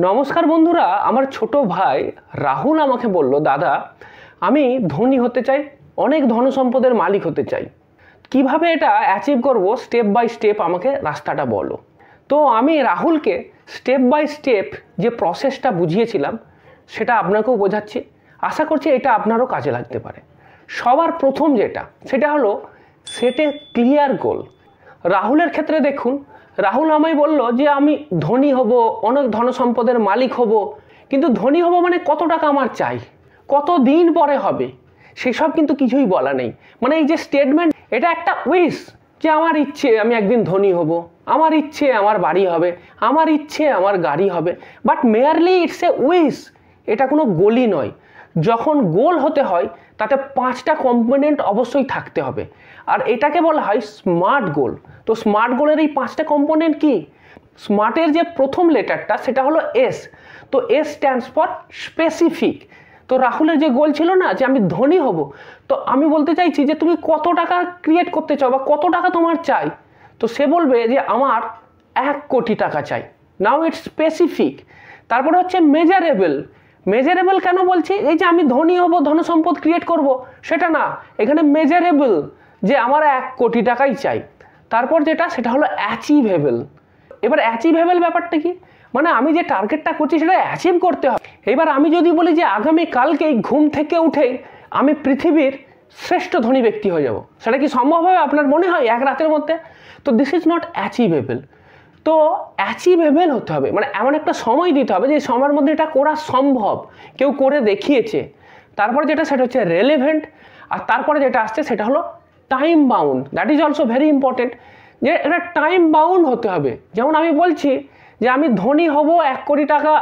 নমস্কার বন্ধুরা, আমার ছোট ভাই রাহুল আমাকে বলল, দাদা আমি ধনী হতে চাই, অনেক ধন সম্পদের মালিক হতে চাই, কিভাবে এটা অ্যাচিভ করব স্টেপ বাই স্টেপ আমাকে রাস্তাটা বলো। তো আমি রাহুলকে স্টেপ বাই স্টেপ যে প্রসেসটা বুঝিয়েছিলাম সেটা আপনাকেও বোঝাচ্ছি। আশা করছি এটা আপনারও কাজে লাগতে পারে। সবার প্রথম যেটা সেটা হলো সেট এ ক্লিয়ার গোল। রাহুলের ক্ষেত্রে দেখুন, রাহুল আমায় বলল যে আমি ধনী হব, অনেক ধন সম্পদের মালিক হব, কিন্তু ধনী হব মানে কত টাকা আমার চাই, কত দিন পরে হবে, সেসব কিন্তু কিছুই বলা নেই। মানে এই যে স্টেটমেন্ট, এটা একটা উইশ যে আমার ইচ্ছে আমি একদিন ধনী হব, আমার ইচ্ছে আমার বাড়ি হবে, আমার ইচ্ছে আমার গাড়ি হবে, but merely it's a wish, এটা কোনো গোলই নয়। যখন গোল হতে হয় তাতে 5টা কম্পোনেন্ট অবশ্যই থাকতে হবে, আর এটাকে বলা হয় স্মার্ট গোল। তো স্মার্ট গোলের এই 5টা কম্পোনেন্ট কি? স্মার্টের যে প্রথম লেটারটা সেটা হলো এস। তো এস স্ট্যান্ডস ফর স্পেসিফিক। তো রাহুলের যে গোল ছিল না যে আমি ধনী হব, তো আমি বলতে চাইছি যে তুমি কত টাকা ক্রিয়েট করতে চাও বা কত টাকা তোমার চাই। তো সে বলবে যে আমার 1 কোটি টাকা চাই। Now it's specific. তারপরে হচ্ছে মেজারেবল। মেজারেবল কেন বলছি? এই যে আমি ধনী হব, ধন সম্পদ ক্রিয়েট করব, সেটা না, এখানে মেজারেবল যে আমার 1 কোটি টাকাই চাই। তারপর যেটা সেটা হলো অ্যাচিভেবল। এবার অ্যাচিভেবল ব্যাপারটা কি? মানে আমি যে টার্গেটটা করছি সেটা অ্যাচিভ করতে হবে। এবার আমি যদি বলি যে আগামী কালকেই ঘুম থেকে উঠেই আমি পৃথিবীর শ্রেষ্ঠ ধনী ব্যক্তি হয়ে যাব, সেটা কি সম্ভব হবে আপনার মনে হয় এক রাতের মধ্যে? তো দিস ইজ নট অ্যাচিভেবল। তো অ্যাচিভেবল হতে হবে, মানে এমন একটা সময় দিতে হবে যে সময়ের মধ্যে এটা করা সম্ভব, কেউ করে দেখিয়েছে। তারপরে যেটা সেটা হচ্ছে রেলেভেন্ট। আর তারপরে যেটা আসছে সেটা হলো time bound. That is also very important, যে এটা টাইম বাউন্ড হতে হবে। যেমন আমি বলছি যে আমি ধনী হব, 1 কোটি টাকা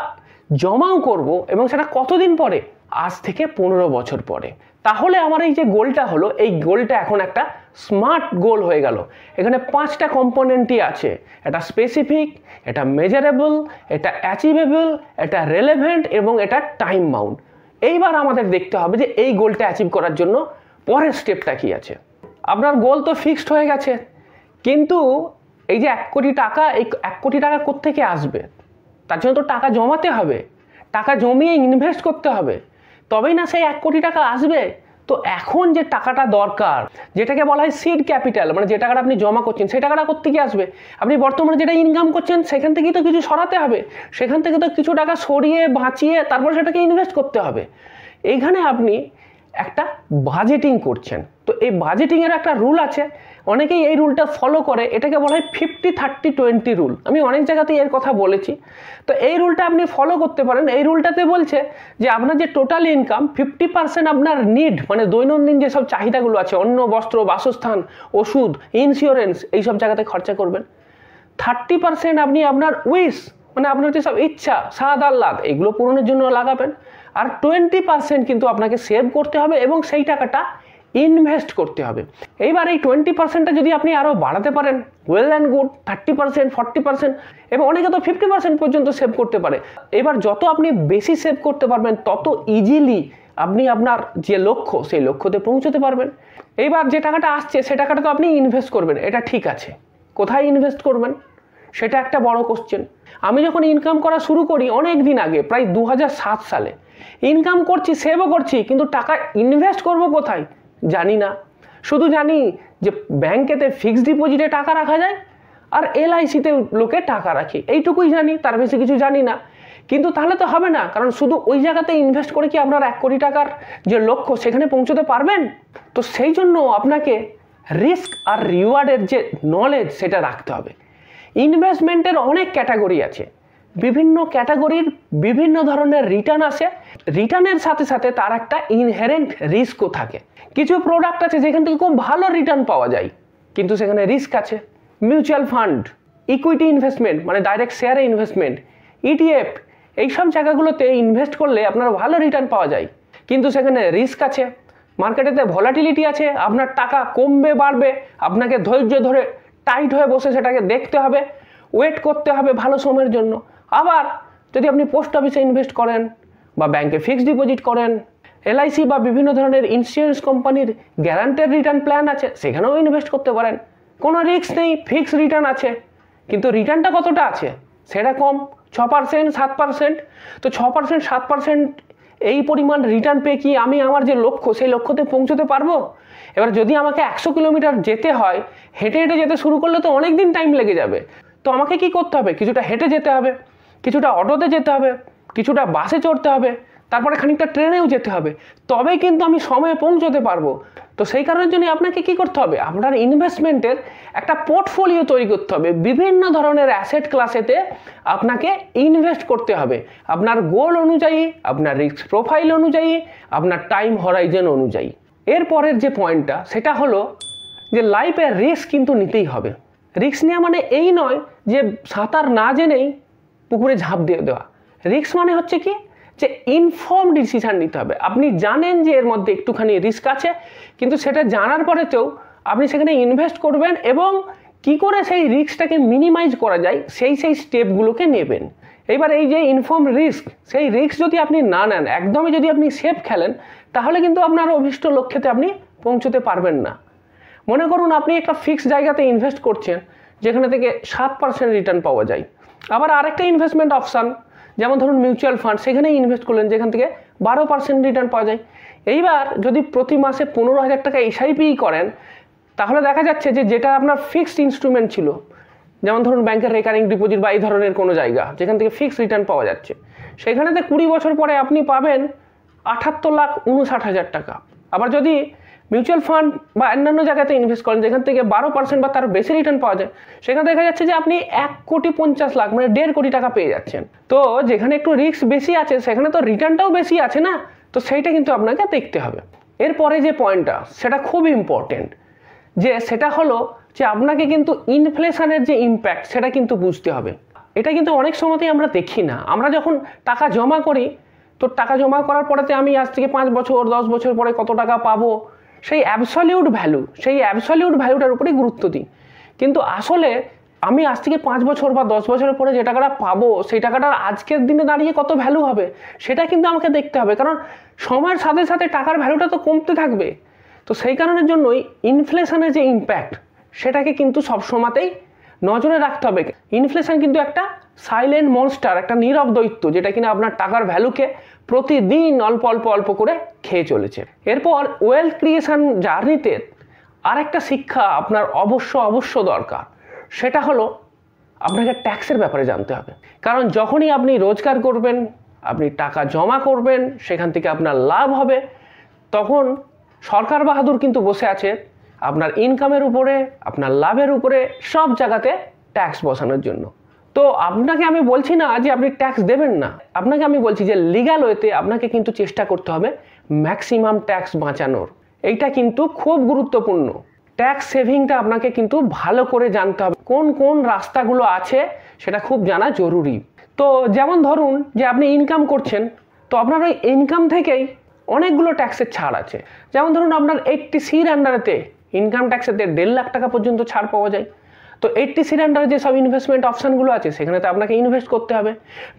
জমাও করব, এবং সেটা কতদিন পরে? আজ থেকে 15 বছর পরে। তাহলে আমার এই যে গোলটা হলো, এই গোলটা এখন একটা স্মার্ট গোল হয়ে গেল। এখানে 5টা কম্পোনেন্টই আছে, এটা স্পেসিফিক, এটা মেজারেবল, এটা অ্যাচিভেবল, এটা রেলেভেন্ট এবং এটা টাইম বাউন্ড। এইবার আমাদের দেখতে হবে যে এই গোলটা অ্যাচিভ করার জন্য পরের স্টেপটা কি আছে। আপনার গোল তো ফিক্সড হয়ে গেছে, কিন্তু এই যে 1 কোটি টাকা, এই 1 কোটি টাকা কোত্থেকে আসবে? তার জন্য তো টাকা জমাতে হবে, টাকা জমিয়ে ইনভেস্ট করতে হবে, তবেই না সেই 1 কোটি টাকা আসবে। তো এখন যে টাকাটা দরকার, যেটাকে বলা হয় সিড ক্যাপিটাল, মানে যে টাকাটা আপনি জমা করছেন সেই টাকাটা কোত্থেকে আসবে? আপনি বর্তমানে যেটা ইনকাম করছেন সেখান থেকেই তো কিছু সরাতে হবে, সেখান থেকে তো কিছু টাকা সরিয়ে বাঁচিয়ে তারপর সেটাকে ইনভেস্ট করতে হবে। এইখানে আপনি একটা বাজেটিং করছেন। তো এই বাজেটিংয়ের একটা রুল আছে, অনেকেই এই রুলটা ফলো করে, এটাকে বলা হয় 50-30-20 রুল। আমি অনেক জায়গাতেই এর কথা বলেছি। তো এই রুলটা আপনি ফলো করতে পারেন। এই রুলটাতে বলছে যে আপনার যে টোটাল ইনকাম 50% আপনার নিড, মানে দৈনন্দিন যেসব চাহিদাগুলো আছে, অন্ন, বস্ত্র, বাসস্থান, ওষুধ, ইন্স্যুরেন্স, এইসব জায়গাতে খরচা করবেন। 30% আপনি আপনার উইশ, মানে আপনার যেসব ইচ্ছা, স্বাদ আহ্লাদ, এগুলো পূরণের জন্য লাগাবেন। আর 20% কিন্তু আপনাকে সেভ করতে হবে এবং সেই টাকাটা ইনভেস্ট করতে হবে। এইবার এই 20%টা যদি আপনি আরও বাড়াতে পারেন, ওয়েল অ্যান্ড গুড। 30%, 40%, এবং অনেকে তো 50% পর্যন্ত সেভ করতে পারে। এবার যত আপনি বেশি সেভ করতে পারবেন তত ইজিলি আপনি আপনার যে লক্ষ্য সেই লক্ষ্যতে পৌঁছতে পারবেন। এইবার যে টাকাটা আসছে সে টাকাটা তো আপনি ইনভেস্ট করবেন, এটা ঠিক আছে। কোথায় ইনভেস্ট করবেন সেটা একটা বড় কোশ্চেন। আমি যখন ইনকাম করা শুরু করি অনেক দিন আগে, প্রায় 2007 সালে, ইনকাম করছি, সেভও করছি, কিন্তু টাকা ইনভেস্ট করব কোথায় জানি না। শুধু জানি যে ব্যাংকেতে ফিক্সড ডিপোজিটে টাকা রাখা যায় আর LICতে লোকে টাকা রাখে, এইটুকুই জানি, তার বেশি কিছু জানি না। কিন্তু তাহলে তো হবে না, কারণ শুধু ওই জায়গাতে ইনভেস্ট করে কি আপনার 1 কোটি টাকার যে লক্ষ্য সেখানে পৌঁছতে পারবেন? তো সেই জন্য আপনাকে রিস্ক আর রিওয়ার্ডের যে নলেজ সেটা রাখতে হবে। ইনভেস্টমেন্টের অনেক ক্যাটাগরি আছে, বিভিন্ন ক্যাটাগরির বিভিন্ন ধরনের রিটার্ন আসে। রিটার্নের সাথে সাথে তার একটা ইনহেরেন্ট রিস্কও থাকে। কিছু প্রোডাক্ট আছে যেখান থেকে খুব ভালো রিটার্ন পাওয়া যায়, কিন্তু সেখানে রিস্ক আছে। মিউচুয়াল ফান্ড, ইকুইটি ইনভেস্টমেন্ট, মানে ডাইরেক্ট শেয়ারে ইনভেস্টমেন্ট, ETF, এইসব জায়গাগুলোতে ইনভেস্ট করলে আপনার ভালো রিটার্ন পাওয়া যায়, কিন্তু সেখানে রিস্ক আছে। মার্কেটেতে ভলাটিলিটি আছে, আপনার টাকা কমবে বাড়বে, আপনাকে ধৈর্য ধরে টাইট হয়ে বসে সেটাকে দেখতে হবে, ওয়েট করতে হবে ভালো সময়ের জন্য। আবার যদি আপনি পোস্ট অফিসে ইনভেস্ট করেন বা ব্যাংকে ফিক্সড ডিপোজিট করেন, LIC বা বিভিন্ন ধরনের ইন্স্যুরেন্স কোম্পানির গ্যারান্টেড রিটার্ন প্ল্যান আছে, সেখানেও ইনভেস্ট করতে পারেন। কোনো রিস্ক নেই, ফিক্সড রিটার্ন আছে, কিন্তু রিটার্নটা কতটা আছে সেটা কম। 6%, 7%। তো 6%, 7% এই পরিমাণ রিটার্ন পেয়ে কি আমি আমার যে লক্ষ্য সেই লক্ষ্যতে পৌঁছতে পারবো? এবার যদি আমাকে 100 কিলোমিটার যেতে হয়, হেঁটে হেঁটে যেতে শুরু করলে তো অনেক দিন টাইম লেগে যাবে। তো আমাকে কি করতে হবে? কিছুটা হেঁটে যেতে হবে, কিছুটা অটোতে যেতে হবে, কিছুটা বাসে চড়তে হবে, তারপরে খানিকটা ট্রেনেও যেতে হবে, তবেই কিন্তু আমি সময়ে পৌঁছতে পারবো। তো সেই কারণের জন্য আপনাকে কি করতে হবে? আপনার ইনভেস্টমেন্টের একটা পোর্টফোলিও তৈরি করতে হবে। বিভিন্ন ধরনের অ্যাসেট ক্লাসেতে আপনাকে ইনভেস্ট করতে হবে, আপনার গোল অনুযায়ী, আপনার রিস্ক প্রোফাইল অনুযায়ী, আপনার টাইম হরাইজন অনুযায়ী। এরপরের যে পয়েন্টটা সেটা হলো যে লাইফের রিস্ক কিন্তু নিতেই হবে। রিস্ক নেওয়া মানে এই নয় যে সাঁতার না জেনেই পুকুরে ঝাঁপ দিয়ে দেওয়া। রিস্ক মানে হচ্ছে কি, যে ইনফর্ম ডিসিশান নিতে হবে। আপনি জানেন যে এর মধ্যে একটুখানি রিস্ক আছে, কিন্তু সেটা জানার পরেতেও আপনি সেখানে ইনভেস্ট করবেন এবং কি করে সেই রিস্কটাকে মিনিমাইজ করা যায় সেই স্টেপগুলোকে নেবেন। এইবার এই যে ইনফর্ম রিস্ক, সেই রিস্ক যদি আপনি না নেন, একদমই যদি আপনি সেফ খেলেন, তাহলে কিন্তু আপনার অভিষ্ট লক্ষ্যেতে আপনি পৌঁছতে পারবেন না। মনে করুন আপনি একটা ফিক্সড জায়গাতে ইনভেস্ট করছেন যেখানে থেকে 7% রিটার্ন পাওয়া যায়। আবার আরেকটা ইনভেস্টমেন্ট অপশান যেমন ধরুন মিউচুয়াল ফান্ড, সেখানেই ইনভেস্ট করলেন যেখান থেকে 12% রিটার্ন পাওয়া যায়। এইবার যদি প্রতি মাসে 15,000 টাকা এসআইপি করেন, তাহলে দেখা যাচ্ছে যে যেটা আপনার ফিক্সড ইনস্ট্রুমেন্ট ছিল, যেমন ধরুন ব্যাংকের রেকারিং ডিপোজিট বা এই ধরনের কোনো জায়গা যেখান থেকে ফিক্সড রিটার্ন পাওয়া যাচ্ছে, সেখানেতে 20 বছর পরে আপনি পাবেন 78,59,000 টাকা। আবার যদি মিউচুয়াল ফান্ড বা অন্যান্য জায়গাতে ইনভেস্ট করেন যেখান থেকে 12% বা তার বেশি রিটার্ন পাওয়া যায়, সেখানে দেখা যাচ্ছে যে আপনি 1,50,00,000 মানে 1.5 কোটি টাকা পেয়ে যাচ্ছেন। তো যেখানে একটু রিস্ক বেশি আছে সেখানে তো রিটার্নটাও বেশি আছে না, তো সেইটা কিন্তু আপনাকে দেখতে হবে। এরপরে যে পয়েন্টটা সেটা খুব ইম্পর্টেন্ট, যে সেটা হলো যে আপনাকে কিন্তু ইনফ্লেশনের যে ইম্প্যাক্ট সেটা কিন্তু বুঝতে হবে। এটা কিন্তু অনেক সময়তেই আমরা দেখি না। আমরা যখন টাকা জমা করি, তো টাকা জমা করার পরেতে আমি আজ থেকে 5 বছর 10 বছর পরে কত টাকা পাবো, সেই অ্যাবসলিউট ভ্যালুটার উপরেই গুরুত্ব দিই। কিন্তু আসলে আমি আজ থেকে 5 বছর বা 10 বছরের পরে যে টাকাটা পাবো, সেই টাকাটার আজকের দিনে দাঁড়িয়ে কত ভ্যালু হবে সেটা কিন্তু আমাকে দেখতে হবে, কারণ সময়ের সাথে সাথে টাকার ভ্যালুটা তো কমতে থাকবে। তো সেই কারণের জন্যই ইনফ্লেশনের যে ইম্প্যাক্ট সেটাকে কিন্তু সবসময়তেই নজরে রাখতে হবে। ইনফ্লেশন কিন্তু একটা সাইলেন্ট মনস্টার, একটা নীরব দৈত্য, যেটা কিনা আপনার টাকার ভ্যালুকে প্রতিদিন অল্প অল্প অল্প করে খেয়ে চলেছে। এরপর ওয়েলথ ক্রিয়েশন জার্নিতে আরেকটা শিক্ষা আপনার অবশ্য দরকার, সেটা হলো আপনাকে ট্যাক্সের ব্যাপারে জানতে হবে। কারণ যখনই আপনি রোজগার করবেন, আপনি টাকা জমা করবেন, সেখান থেকে আপনার লাভ হবে, তখন সরকার বাহাদুর কিন্তু বসে আছে আপনার ইনকামের উপরে, আপনার লাভের উপরে, সব জায়গাতে ট্যাক্স বসানোর জন্য। তো আপনাকে আমি বলছি না যে আপনি ট্যাক্স দেবেন না, আপনাকে আমি বলছি যে লিগ্যাল ওয়েতে আপনাকে কিন্তু চেষ্টা করতে হবে ম্যাক্সিমাম ট্যাক্স বাঁচানোর। এইটা কিন্তু খুব গুরুত্বপূর্ণ। ট্যাক্স সেভিংটা আপনাকে কিন্তু ভালো করে জানতে হবে, কোন কোন রাস্তাগুলো আছে সেটা খুব জানা জরুরি। তো যেমন ধরুন যে আপনি ইনকাম করছেন, তো আপনার ওই ইনকাম থেকেই অনেকগুলো ট্যাক্সের ছাড় আছে। যেমন ধরুন আপনার 80Cর আন্ডারেতে ইনকাম ট্যাক্সেতে 1.5 লাখ টাকা পর্যন্ত ছাড় পাওয়া যায়। তো 80Cর আন্ডারে যে সব ইনভেস্টমেন্ট অপশানগুলো আছে সেখানে তো আপনাকে ইনভেস্ট করতে হবে।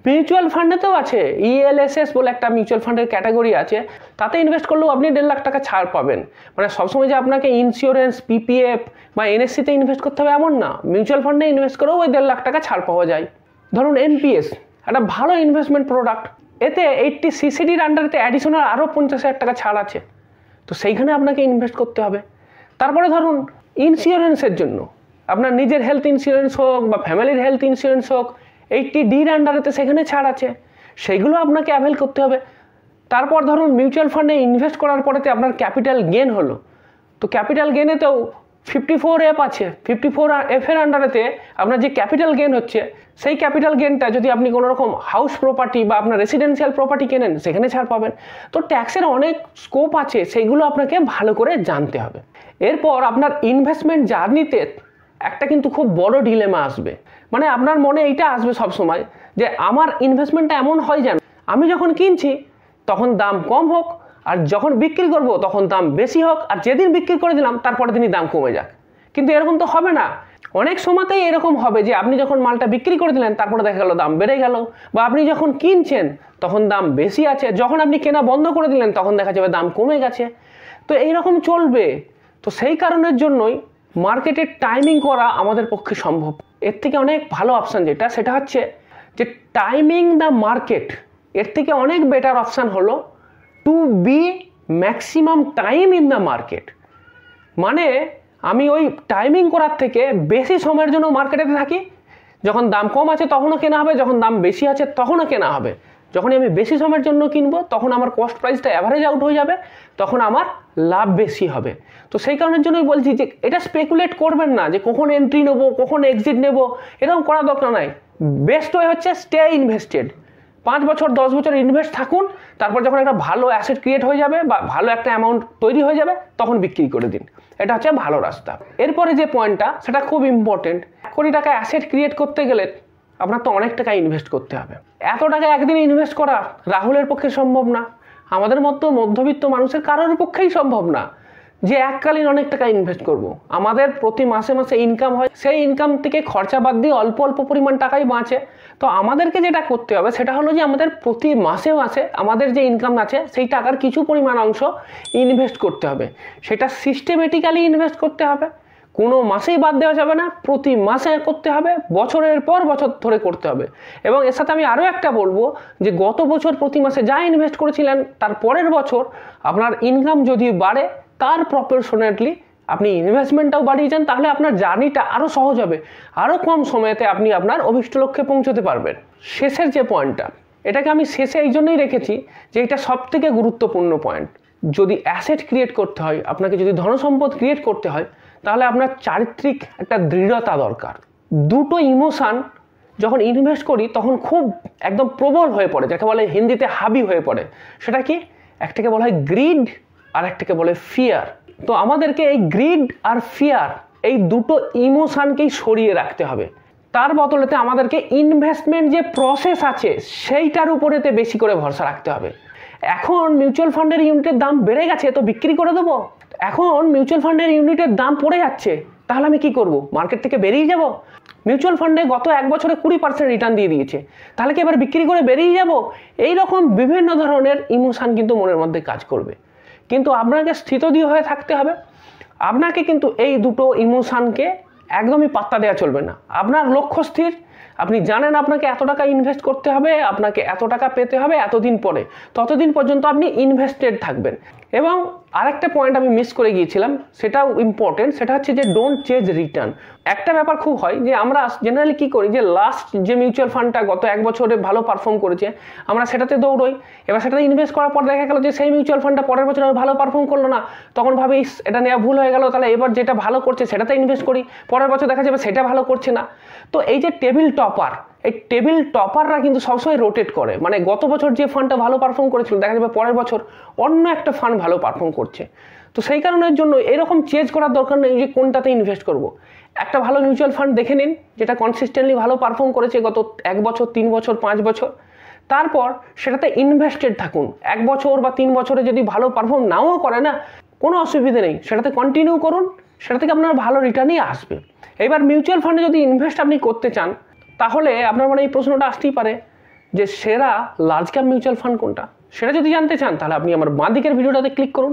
মিউচুয়াল ফান্ডেতেও আছে, ELSS বলে একটা মিউচুয়াল ফান্ডের ক্যাটাগরি আছে, তাতে ইনভেস্ট করলেও আপনি 1.5 লাখ টাকা ছাড় পাবেন। মানে সবসময় যে আপনাকে ইন্স্যুরেন্স, PPF বা NSCতে ইনভেস্ট করতে হবে এমন না, মিউচুয়াল ফান্ডে ইনভেস্ট করেও ওই 1.5 লাখ টাকা ছাড় পাওয়া যায়। ধরুন NPS একটা ভালো ইনভেস্টমেন্ট প্রোডাক্ট, এতে 80CCDর আন্ডারেতে অ্যাডিশনাল আরও 50,000 টাকা ছাড় আছে, তো সেইখানে আপনাকে ইনভেস্ট করতে হবে। তারপরে ধরুন ইন্স্যুরেন্সের জন্য আপনার নিজের হেলথ ইন্স্যুরেন্স হোক বা ফ্যামিলির হেলথ ইন্স্যুরেন্স হোক, 80Dর আন্ডারেতে সেখানে ছাড় আছে, সেইগুলো আপনাকে অ্যাভেল করতে হবে। তারপর ধরুন মিউচুয়াল ফান্ডে ইনভেস্ট করার পরেতে আপনার ক্যাপিটাল গেন হলো, তো ক্যাপিটাল গেনেতেও 54F আছে। 54F এর আন্ডারেতে আপনার যে ক্যাপিটাল গেন হচ্ছে, সেই ক্যাপিটাল গেনটা যদি আপনি কোনো রকম হাউস প্রপার্টি বা আপনার রেসিডেন্সিয়াল প্রপার্টি কেনেন সেখানে ছাড় পাবেন। তো ট্যাক্সের অনেক স্কোপ আছে, সেইগুলো আপনাকে ভালো করে জানতে হবে। এরপর আপনার ইনভেস্টমেন্ট জার্নিতে একটা কিন্তু খুব বড় ডিলেমা আসবে, মানে আপনার মনে এইটা আসবে সবসময় যে আমার ইনভেস্টমেন্টটা এমন হয় যেন আমি যখন কিনছি তখন দাম কম হোক, আর যখন বিক্রি করব তখন দাম বেশি হোক, আর যেদিন বিক্রি করে দিলাম তারপরের দিনই দাম কমে যাক। কিন্তু এরকম তো হবে না। অনেক সময়তেই এরকম হবে যে আপনি যখন মালটা বিক্রি করে দিলেন তারপরে দেখা গেল দাম বেড়ে গেল, বা আপনি যখন কিনছেন তখন দাম বেশি আছে, যখন আপনি কেনা বন্ধ করে দিলেন তখন দেখা যাবে দাম কমে গেছে। তো এইরকম চলবে। তো সেই কারণের জন্যই মার্কেটের টাইমিং করা আমাদের পক্ষে সম্ভব। এর থেকে অনেক ভালো অপশান যেটা, সেটা হচ্ছে যে টাইমিং দ্য মার্কেট, এর থেকে অনেক বেটার অপশান হলো to be maximum time in the market. মানে আমি ওই টাইমিং করার থেকে বেশি সময়ের জন্য মার্কেটে থাকি, যখন দাম কম আছে তখনও কেনা হবে, যখন দাম বেশি আছে তখনও কেনা হবে। যখনই আমি বেশি সময়ের জন্য কিনবো তখন আমার কস্ট প্রাইসটা অ্যাভারেজ আউট হয়ে যাবে, তখন আমার লাভ বেশি হবে। তো সেই কারণের জন্যই বলছি যে এটা স্পেকুলেট করবেন না যে কখন এন্ট্রি নেবো, কখন এক্সিট নেবো, এরকম করার দরকার নাই। বেস্ট ওয়ে হচ্ছে স্টে ইনভেস্টেড। 5 বছর 10 বছর ইনভেস্ট থাকুন, তারপর যখন একটা ভালো অ্যাসেট ক্রিয়েট হয়ে যাবে বা ভালো একটা অ্যামাউন্ট তৈরি হয়ে যাবে তখন বিক্রি করে দিন। এটা হচ্ছে ভালো রাস্তা। এরপরে যে পয়েন্টটা সেটা খুব ইম্পর্টেন্ট, 1 কোটি টাকা অ্যাসেট ক্রিয়েট করতে গেলে আপনার তো অনেক টাকা ইনভেস্ট করতে হবে। এত টাকা একদিনে ইনভেস্ট করা রাহুলের পক্ষে সম্ভব না, আমাদের মতো মধ্যবিত্ত মানুষের কারোর পক্ষেই সম্ভব না যে এককালীন অনেক টাকা ইনভেস্ট করব। আমাদের প্রতি মাসে মাসে ইনকাম হয়, সেই ইনকাম থেকে খরচা বাদ দিয়ে অল্প অল্প পরিমাণ টাকাই বাঁচে। তো আমাদেরকে যেটা করতে হবে সেটা হলো যে আমাদের প্রতি মাসে মাসে আমাদের যে ইনকাম আছে সেই টাকার কিছু পরিমাণ অংশ ইনভেস্ট করতে হবে। সেটা সিস্টেমেটিক্যালি ইনভেস্ট করতে হবে, কোনো মাসেই বাদ দেওয়া যাবে না, প্রতি মাসে করতে হবে, বছরের পর বছর ধরে করতে হবে। এবং এর সাথে আমি আরও একটা বলবো যে গত বছর প্রতি মাসে যা ইনভেস্ট করেছিলেন তার পরের বছর আপনার ইনকাম যদি বাড়ে তার প্রপোর্শনেটলি আপনি ইনভেস্টমেন্টটাও বাড়িয়ে যান, তাহলে আপনার জার্নিটা আরও সহজ হবে, আরও কম সময়তে আপনি আপনার অভীষ্ট লক্ষ্যে পৌঁছতে পারবেন। শেষের যে পয়েন্টটা, এটাকে আমি শেষে এই জন্যই রেখেছি যে এটা সবথেকে গুরুত্বপূর্ণ পয়েন্ট। যদি অ্যাসেট ক্রিয়েট করতে হয়, আপনাকে যদি ধনসম্পদ ক্রিয়েট করতে হয়, তাহলে আপনার চারিত্রিক একটা দৃঢ়তা দরকার। দুটো ইমোশান যখন ইনভেস্ট করি তখন খুব একদম প্রবল হয়ে পড়ে, যাকে বলে হিন্দিতে হাবি হয়ে পড়ে। সেটা কি? একটাকে বলা হয় গ্রিড আর একটাকে বলে ফিয়ার। তো আমাদেরকে এই গ্রিড আর ফিয়ার এই দুটো ইমোশানকেই সরিয়ে রাখতে হবে। তার বদলেতে আমাদেরকে ইনভেস্টমেন্ট যে প্রসেস আছে সেইটার উপরেতে বেশি করে ভরসা রাখতে হবে। এখন মিউচুয়াল ফান্ডের ইউনিটের দাম বেড়ে গেছে তো বিক্রি করে দেবো, এখন মিউচুয়াল ফান্ডের ইউনিটের দাম পড়ে যাচ্ছে তাহলে আমি কি করব? মার্কেট থেকে বেরিয়ে যাব? মিউচুয়াল ফান্ডে গত 1 বছরে 20% রিটার্ন দিয়ে দিয়েছে, তাহলে কি এবার বিক্রি করে বেরিয়ে যাব? এইরকম বিভিন্ন ধরনের ইমোশান কিন্তু মনের মধ্যে কাজ করবে। কিন্তু আপনাকে স্থিতধীর হয়ে থাকতে হবে। আপনাকে কিন্তু এই দুটো ইমোশানকে একদমই পাত্তা দেওয়া চলবে না। আপনার লক্ষ্য স্থির, আপনি জানেন আপনাকে এত টাকা ইনভেস্ট করতে হবে, আপনাকে এত টাকা পেতে হবে এতদিন পরে, ততদিন পর্যন্ত আপনি ইনভেস্টেড থাকবেন। এবং আরেকটা পয়েন্ট আমি মিস করে গিয়েছিলাম, সেটাও ইম্পর্টেন্ট, সেটা হচ্ছে যে ডোন্ট চেজ রিটার্ন। একটা ব্যাপার খুব হয় যে আমরা জেনারেলি কী করি, যে লাস্ট যে মিউচুয়াল ফান্ডটা গত 1 বছরে ভালো পারফর্ম করেছে আমরা সেটাতে দৌড়ই, এবার সেটাতে ইনভেস্ট করার পর দেখা গেল যে সেই মিউচুয়াল ফান্ডটা পরের বছর আর ভালো পারফর্ম করলো না, তখন ভাবি এটা নেওয়া ভুল হয়ে গেল, তাহলে এবার যেটা ভালো করছে সেটাতে ইনভেস্ট করি, পরের বছর দেখা যাবে সেটা ভালো করছে না। তো এই যে টেবিল টপার, এই টেবিল টপাররা কিন্তু সবসময় রোটেট করে, মানে গত বছর যে ফান্ডটা ভালো পারফর্ম করেছিল দেখা যাবে পরের বছর অন্য একটা ফান্ড ভালো পারফর্ম করছে। তো সেই কারণের জন্য এরকম চেঞ্জ করার দরকার নেই যে কোনটাতে ইনভেস্ট করব। একটা ভালো মিউচুয়াল ফান্ড দেখে নিন যেটা কনসিস্টেন্টলি ভালো পারফর্ম করেছে গত 1 বছর 3 বছর 5 বছর, তারপর সেটাতে ইনভেস্টেড থাকুন। 1 বছর বা 3 বছরে যদি ভালো পারফর্ম নাও করে না, কোনো অসুবিধা নেই, সেটাতে কন্টিনিউ করুন, সেটা থেকে আপনার ভালো রিটার্নই আসবে। এবার মিউচুয়াল ফান্ডে যদি ইনভেস্ট আপনি করতে চান, তাহলে আপনার মানে এই প্রশ্নটা আসতেই পারে যে সেরা লার্জ ক্যাপ মিউচুয়াল ফান্ড কোনটা। সেটা যদি জানতে চান তাহলে আপনি আমার বাঁ দিকের ভিডিওটাতে ক্লিক করুন।